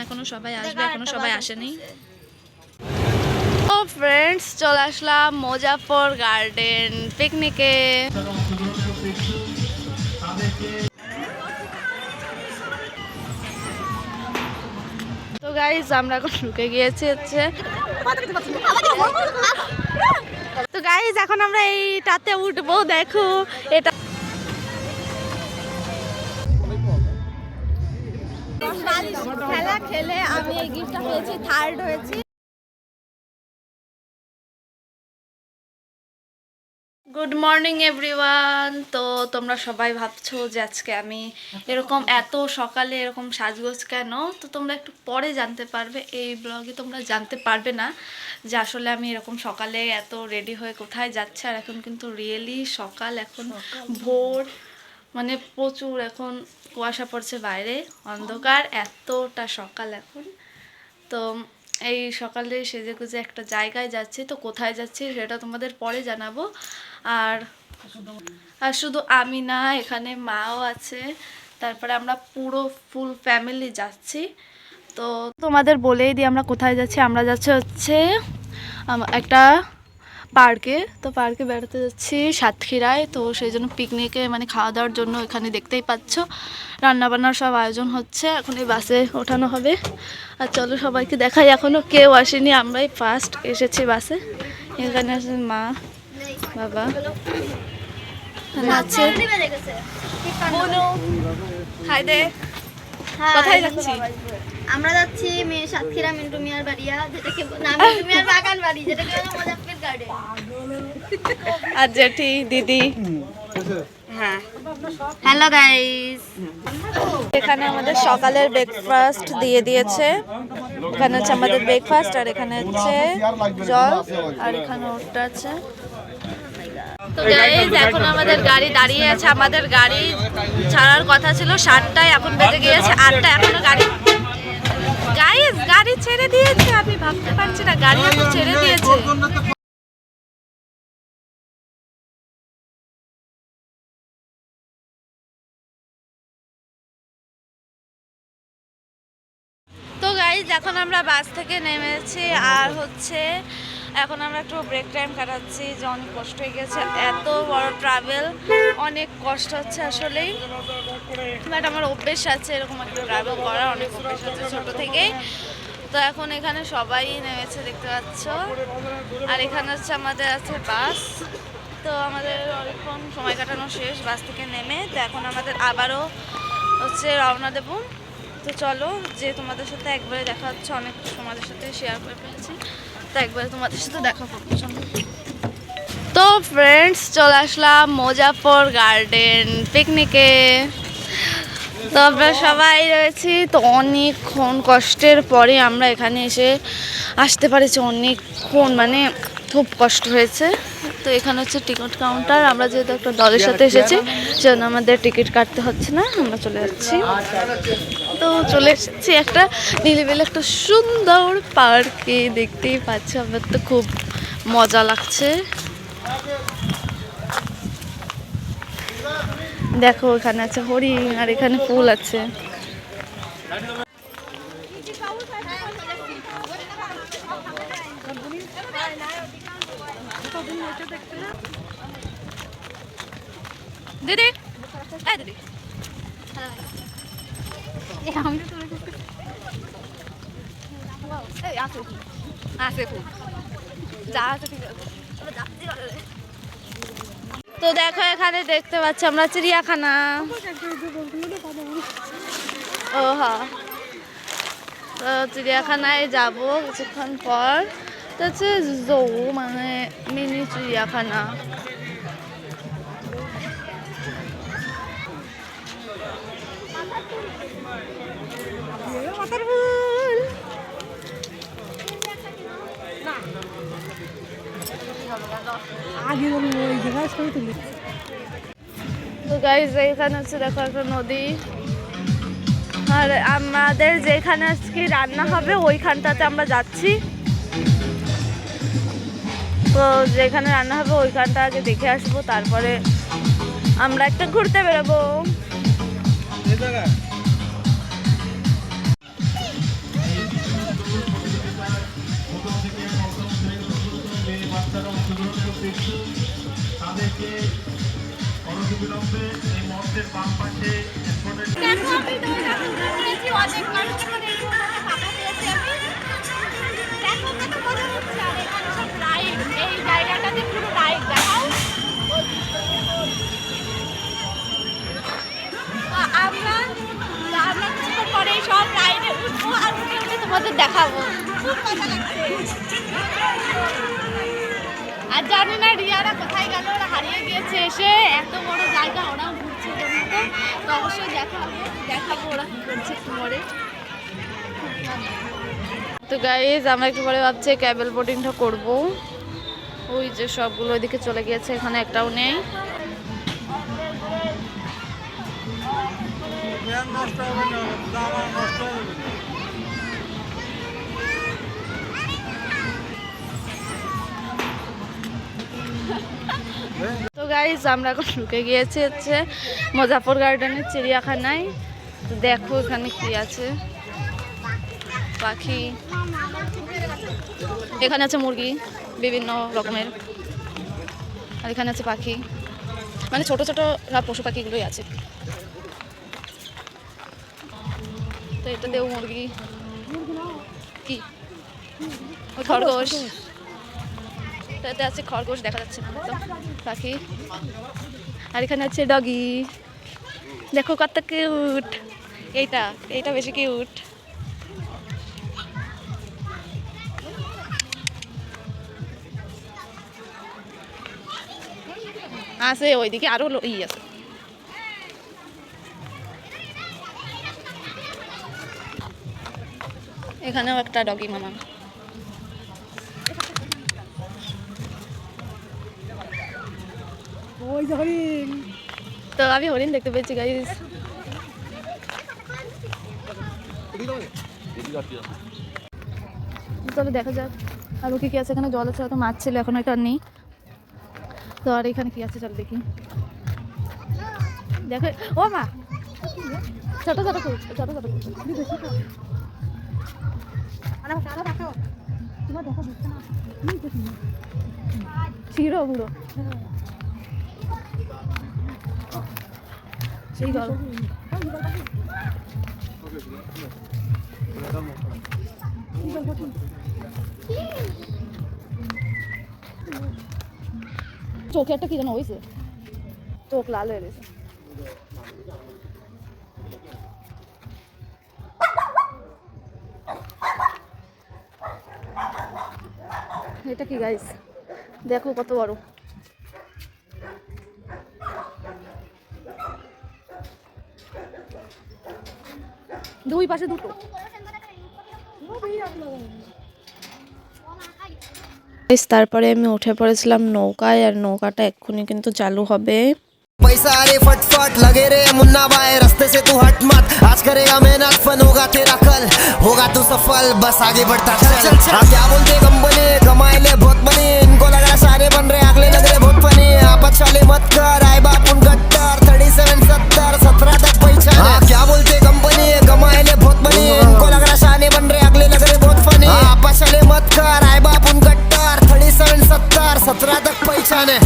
এখনো সবাই আসবে, এখনো সবাই আসেনি। তো ফ্রেন্ডস, চলে আসলাম মুজাফফর গার্ডেন পিকনিকে। তো গাইস, আমরা এখন ঢুকে গিয়েছি হচ্ছে। তো গাইস, এখন আমরা এইটাতে উঠবো। দেখো এটা খেলা খেলে আমি এই গিফটটা পেয়েছি, থার্ড হয়েছি। Good morning everyone. তো তোমরা সবাই ভাবছো যে আজকে আমি এরকম এত সকালে এরকম সাজগোজ কেন, তো তোমরা একটু পরে জানতে পারবে। এই ব্লগে তোমরা জানতে পারবে না যে আসলে আমি এরকম সকালে এত রেডি হয়ে কোথায় যাচ্ছে। আর এখন কিন্তু রিয়েলি সকাল, এখন ভোর, মানে প্রচুর এখন কুয়াশা পড়ছে বাইরে, অন্ধকার, এতটা সকাল এখন। তো এই সকালে সেজে গুজে একটা জায়গায় যাচ্ছি। তো কোথায় যাচ্ছি সেটা তোমাদের পরে জানাবো। আর আর শুধু আমি না, এখানে মাও আছে, তারপরে আমরা পুরো ফুল ফ্যামিলি যাচ্ছি। তো তোমাদের বলেই দিই আমরা কোথায় যাচ্ছি। আমরা যাচ্ছি হচ্ছে একটা পার্কে। তো পার্কে বেড়াতে যাচ্ছি সাতক্ষীরায়। তো সেই জন্য পিকনিকে মানে খাওয়া দাওয়ার জন্য এখানে দেখতেই পাচ্ছ রান্নাবান্নার সব আয়োজন হচ্ছে। এখন এই বাসে ওঠানো হবে। আর চলো সবাইকে দেখাই, এখনও কেউ আসেনি, আমরাই ফার্স্ট এসেছি বাসে। এখানে আছে মা, বাবা আছে। হাই দে। কোথায় যাচ্ছি? আমরা যাচ্ছি সাতক্ষীরা মিন্টু মিয়ার বাড়িয়া, যেটাকে না মিন্টু মিয়ার বাগান বাড়ি, যেটাকে মুজাফফর গার্ডেন। আর জেঠি, দিদি। হ্যাঁ, হ্যালো গাইস। এখানে আমাদের সকালের ব্রেকফাস্ট দিয়ে দিয়েছে। এখানে হচ্ছে আমাদের ব্রেকফাস্ট, আর এখানে হচ্ছে জল, আর এখানে ওটা আছে। তো গাইস, এখন আমাদের গাড়ি দাঁড়িয়ে আছে। আমাদের গাড়ি ছাড়ার কথা ছিল 7টায়, এখন বেজে গিয়েছে 8টা, এখনো গাড়ি গাইস গাড়ি ছেড়ে দিয়েছে। আমি ভাবতে পারছি না, গাড়ি এখন ছেড়ে দিয়েছে। তো গাইজ, এখন আমরা বাস থেকে নেমেছি। আর হচ্ছে এখন আমরা একটু ব্রেক টাইম কাটাচ্ছি, যে অনেক কষ্ট হয়ে গেছে, এত বড় ট্রাভেল, অনেক কষ্ট হচ্ছে আসলেই। বাট আমার অভ্যেস আছে এরকম একটা ট্রাভেল করার, অনেক অভ্যেস আছে ছোটো থেকেই। তো এখন এখানে সবাই নেমেছে দেখতে পাচ্ছ। আর এখানে হচ্ছে আমাদের আছে বাস। তো আমাদের অনেকক্ষণ সময় কাটানো শেষ বাস থেকে নেমে। তো এখন আমাদের আবারও হচ্ছে রওনা দেবো। তো চলো, যে তোমাদের সাথে একবারে দেখা হচ্ছে, অনেক তোমাদের সাথে শেয়ার করে ফেলেছি, তো একবারে তোমাদের সাথে দেখা করবো। চলো। তো ফ্রেন্ডস, চলে আসলাম মুজাফফর গার্ডেন পিকনিকে। তো আমরা সবাই রয়েছি। তো অনেকক্ষণ কষ্টের পরে আমরা এখানে এসে আসতে পারছি, অনেকক্ষণ, মানে খুব কষ্ট হয়েছে। তো এখানে হচ্ছে টিকিট কাউন্টার। আমরা যেহেতু একটা দলের সাথে এসেছি সেজন্য আমাদের টিকিট কাটতে হচ্ছে না, আমরা চলে যাচ্ছি। তো চলে এসেছি একটা নিরিবিলি একটা সুন্দর পার্কে, দেখতেই পাচ্ছি। আমার তো খুব মজা লাগছে। দেখো, এখানে আছে হরিণ, আর এখানে ফুল আছে। দিদি, এই দিদি, তো দেখো, এখানে দেখতে পাচ্ছি আমরা চিড়িয়াখানা। ও হ্যাঁ, তো চিড়িয়াখানায় যাবো কিছুক্ষণ পর। তো হচ্ছে জৌ, মানে মিনি চিড়িয়াখানা। তো গাইস, এইখানে হচ্ছে দেখো একটা নদী। আর আমাদের যেখানে আজকে রান্না হবে ওইখানটাতে আমরা যাচ্ছি। তো যেখানে রান্না হবে ওইখানটা আগে দেখে আসবো, তারপরে আমরা একটা ঘুরতে বেরোবো। তোমাদের দেখাবো। আর জানি না রিয়ারা কোথায় গেল, ওরা হারিয়ে গিয়েছে। এসে এত বড় জায়গা ওরাও ঘুরছে, তো অবশ্যই দেখাবো ওরা কি করছে একটু পরে। তো গাইজ আমরা একটু পরে ভাবছি ক্যাবেল বোটিংটা করবো। ওই যে সবগুলো ওইদিকে চলে গিয়েছে, এখানে একটাও নেই। তো গাইজ আমরা এখন ঢুকে গিয়েছি হচ্ছে মুজাফর গার্ডেনের চিড়িয়াখানায়। তো দেখো এখানে কি আছে, পাখি, এখানে আছে মুরগি বিভিন্ন রকমের, আর এখানে আছে পাখি, মানে ছোট ছোট সব পশু পাখিগুলোই আছে। তো এটাতেও মুরগি, কি ওই খরগোশ, এটাতে আছে খরগোশ, দেখা যাচ্ছে না তো পাখি। আর এখানে আছে ডগি, দেখো কত কিউট। এইটা বেশি কিউট। আছে ওইদিকে আরো আছে। এখানেও একটা ডগি মামা। তো আমি হরিণ দেখতে পেয়েছি গাইস। চলো দেখা যাক আর কি আছে। এখানে জল আছে, হয়তো মাছ ছিল, এখন হয়তো আর নেই। তো আর এখানে কি আছে চল দেখি। দেখো ও মা, ছোট ছোট ছোট ছোট ছিড়ো বুড়ো সেই গল্প। চোখে একটা কি যেন হয়েছে, চোখ লাল হয়ে গেছে। এটা কি গাইস, দেখো কত বড়। দুই পাশে দুটো। তারপরে আমি উঠে পড়েছিলাম নৌকায়, আর নৌকাটা এক্ষুনি কিন্তু চালু হবে। पैसा रे फटफट लगे रे मुन्ना भाई, रास्ते से तू हट मत, आज करेगा मेहनत, फन होगा तेरा कल, होगा तू सफल, बस आगे बढ़ता चल चल चल। क्या बोलते कम बने, कमाए ले बहुत बने, इनको लग रहा सारे बन रहे, अगले लग रहे बहुत फनी। आपस वाले मत कर, आए बाप उन गट्टर, 37 70 17 तक पहचान। क्या बोलते कम बने, कमाए ले बहुत बने, इनको लग रहा सारे बन रहे, अगले लग रहे बहुत फनी। आपस वाले मत कर, आए बाप उन गट्टर, 37 70 17 तक पहचान है।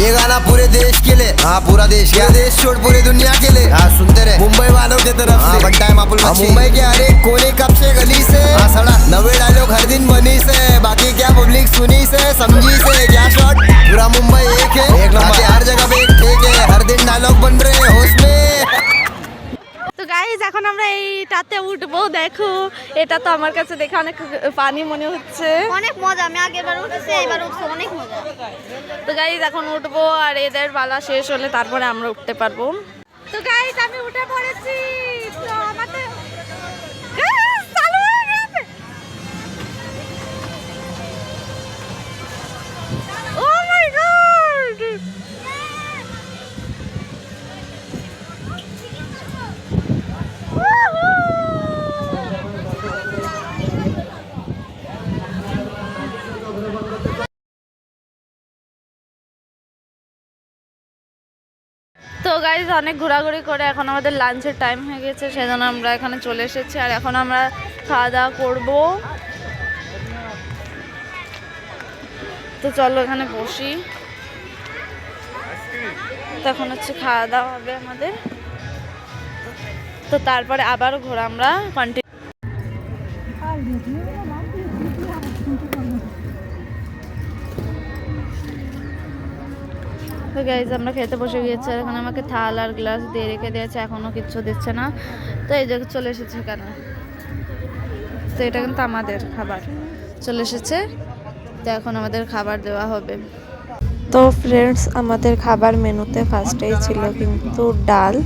ये गाना पूरे देश के लिए, हाँ पूरा देश, क्या देश छोड़ पूरी दुनिया के लिए। हाँ सुनते रहे मुंबई वालों की तरफ से, बट टाइम आप मुंबई के हर एक कोने कब से गली से, हाँ सड़ा 90 डायलॉग हर दिन बनी से, बाकी क्या पब्लिक सुनी से समझी से, क्या शॉट पूरा मुंबई एक है, एक नंबर हर जगह पे एक ठेक है, हर दिन डायलॉग बन रहे होश में। তো গাইজ এখন আমরা এইটাতে উঠবো। দেখো এটা তো আমার কাছে দেখে অনেক পানি মনে হচ্ছে, অনেক মজা। আমি আগেরবার উঠেছি, এবার উঠছি, অনেক মজা। তো গাইজ এখন উঠবো, আর এদের পালা শেষ হলে তারপরে আমরা উঠতে পারবো। তো গাইজ আমি উঠে পড়েছি। তো আমাদের চালু হয়ে গেছে। ও মাই গড, তো গাইজ অনেক ঘোরাঘুরি করে এখন আমাদের লাঞ্চের টাইম হয়ে গেছে, সেজন্য আমরা এখানে চলে এসেছি। আর এখন আমরা খাওয়া দাওয়া করবো। তো চলো এখানে বসি। তখন হচ্ছে খাওয়া দাওয়া হবে আমাদের, তো তারপরে আবারও ঘোরা আমরা কন্টিনিউ। তো গাইজ আমরা খেতে বসে গিয়েছি, আর এখন আমাকে থাল আর গ্লাস দিয়ে রেখে দিয়েছে, এখনও কিচ্ছু দিচ্ছে না। তো এই জায়গায় চলে এসেছে এখানে। তো এটা কিন্তু আমাদের খাবার চলে এসেছে, তো এখন আমাদের খাবার দেওয়া হবে। তো ফ্রেন্ডস, আমাদের খাবার মেনুতে ফার্স্টেই ছিল কিন্তু ডাল,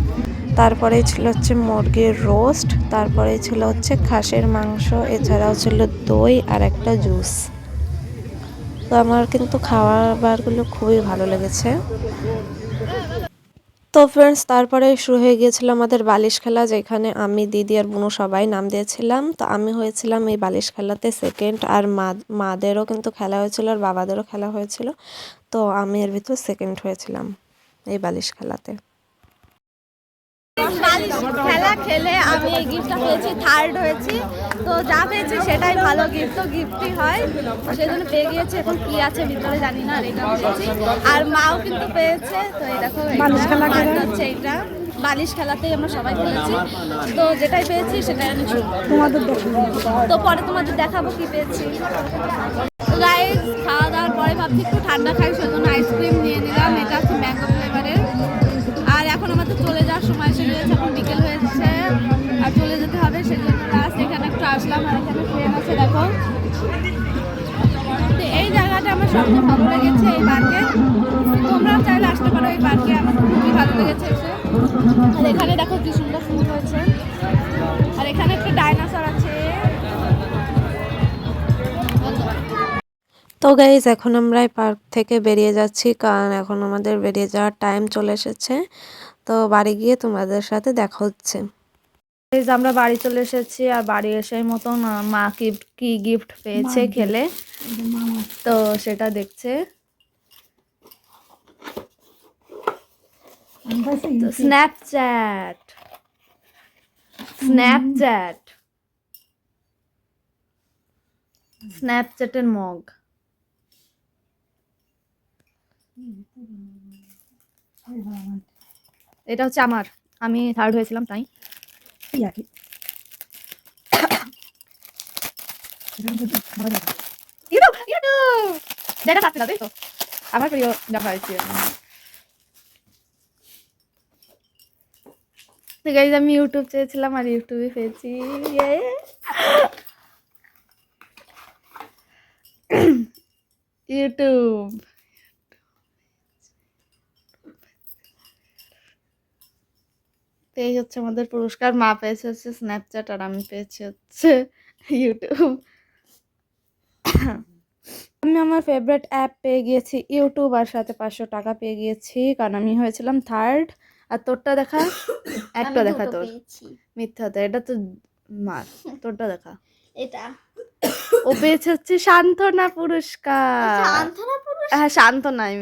তারপরেই ছিল হচ্ছে মুরগির রোস্ট, তারপরেই ছিল হচ্ছে খাসির মাংস, এছাড়াও ছিল দই আর একটা জুস। তো আমার কিন্তু খাবারগুলো খুবই ভালো লেগেছে। তো ফ্রেন্ডস, তারপরে শুরু হয়ে গিয়েছিল আমাদের বালিশ খেলা, যেখানে আমি, দিদি আর বুনু সবাই নাম দিয়েছিলাম। তো আমি হয়েছিলাম এই বালিশ খেলাতে সেকেন্ড, আর মাদেরও কিন্তু খেলা হয়েছিল আর বাবাদেরও খেলা হয়েছিল। তো আমি এর ভিতর সেকেন্ড হয়েছিলাম এই বালিশ খেলাতে। খেলা খেলে আমি এই গিফটটা পেয়েছি, থার্ড হয়েছি। তো যা পেয়েছি সেটাই ভালো, গিফট তো গিফটই হয়, সেই জন্য পেয়ে গিয়েছে। এখন কি আছে ভিতরে জানি না, আর এটা পেয়েছি। আর মাও কিন্তু পেয়েছে। তো এই দেখো বালিশ খেলা হচ্ছে, এইটা বালিশ খেলাতেই আমরা সবাই খেলেছি। তো যেটাই পেয়েছি সেটাই আমি তোমাদের তো পরে তোমাদের দেখাবো কি পেয়েছি। তো গাইস, খাওয়া দাওয়ার পরে ভাবছি একটু ঠান্ডা খাই, সেজন্য আইসক্রিম নিয়ে নিলাম। এটা হচ্ছে ম্যাঙ্গো ফ্লেভারের। আর এখন আমাদের চলে যাওয়ার সময় এসে গিয়েছে, এখন বিকেল হয়েছে আর চলে যেতে হবে, সেজন্য লাস্ট এখানে একটু আসলাম। আর এখানে ট্রেন আছে দেখো। তো এই জায়গাটা আমার সবচেয়ে ভালো লেগেছে এই পার্কে। তোমরাও চাইলে আসতে পারো এই পার্কে, আমার খুবই ভালো লেগেছে এসে। আর এখানে দেখো কি সুন্দর ফুল হয়েছে। আর এখানে একটা ডাইনোসর আছে। তো গাইজ, এখন আমরা এই পার্ক থেকে বেরিয়ে যাচ্ছি, কারণ এখন আমাদের বেরিয়ে যাওয়ার টাইম চলে এসেছে। তো বাড়ি গিয়ে তোমাদের সাথে দেখা হচ্ছে। আমরা বাড়ি চলে এসেছি, আর বাড়ি এসেই মতন মা কি গিফট পেয়েছে খেলে, তো সেটা দেখছে। স্ন্যাপচ্যাট স্ন্যাপচ্যাট স্ন্যাপচ্যাটের মগ। এটা হচ্ছে আমার, আমি থার্ড হয়েছিলাম তাই। যেটা থাকতে হবে তো আমার প্রিয় দেখা হয়েছে। তো গাইজ, আমি ইউটিউব চেয়েছিলাম আর ইউটিউবে পেয়েছি। ইউটিউব। এই হচ্ছে আমাদের পুরস্কার। মা পেয়েছে হচ্ছে স্ন্যাপচ্যাট আর আমি পেয়েছি হচ্ছে ইউটিউব। আমি আমার ফেভারিট অ্যাপ পেয়ে গিয়েছি ইউটিউব, আর সাথে 500 টাকা পেয়ে গিয়েছি, কারণ আমি হয়েছিলাম থার্ড। আর তোরটা দেখা, একটা দেখা তোর, মিথ্যাতে, এটা তো মার, তোরটা দেখা। এটা ও পেয়েছে হচ্ছে সান্ত্বনা পুরস্কার। সান্ত্বনা পুরস্কার? হ্যাঁ, সান্ত্বনাই।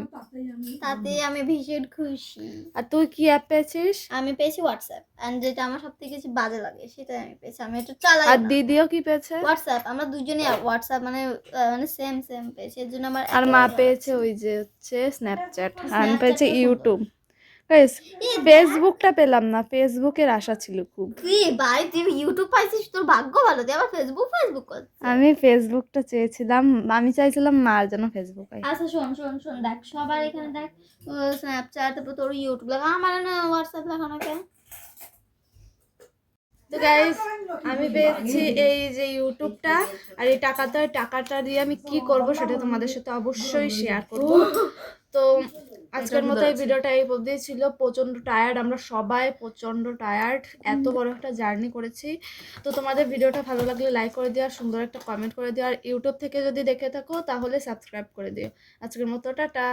তাতে আমি ভীষণ খুশি। আর তুই কি অ্যাপ পেয়েছিস? আমি পেয়েছি হোয়াটসঅ্যাপ, এন্ড যেটা আমার সবথেকে বেশি বাজে লাগে সেটাই আমি পেয়েছি। আমি এটা চালাই আর না। দিদিও কি পেয়েছে? হোয়াটসঅ্যাপ। আমরা দুজনেই হোয়াটসঅ্যাপ মানে সেম সেম পেয়েছি, এর জন্য আমার আর মা পেয়েছে ওই যে হচ্ছে স্ন্যাপচ্যাট, আর আমি পেয়েছি ইউটিউব। গাইস, ফেসবুকটা পেলাম না, ফেসবুকের আশা ছিল খুব। কি ভাই, তুই ইউটিউব পাইছিস, তোর ভাগ্য ভালো। তুই আবার ফেসবুক করছিস। আমি ফেসবুকটা চেয়েছিলাম, আমি চাইছিলাম মার জন্য ফেসবুক। আচ্ছা শোন শোন শোন, দেখ সবার এখানে দেখ স্ন্যাপচ্যাট, তারপর তোর ইউটিউব লেখা, আমার না হোয়াটসঅ্যাপ লেখা না কেন? তো গাইস, আমি পেয়েছি এই যে ইউটিউবটা, আর এই টাকাটা দিয়ে আমি কি করব সেটা তোমাদের সাথে অবশ্যই শেয়ার করব। তো আজকের মতো এই ভিডিওটা এই অবধি ছিল। প্রচণ্ড টায়ার্ড, আমরা সবাই প্রচণ্ড টায়ার্ড, এত বড় একটা জার্নি করেছি। তো তোমাদের ভিডিওটা ভালো লাগলে লাইক করে দিও, আর সুন্দর একটা কমেন্ট করে দিও, আর ইউটিউব থেকে যদি দেখে থাকো তাহলে সাবস্ক্রাইব করে দিও। আজকের মতো টাটা।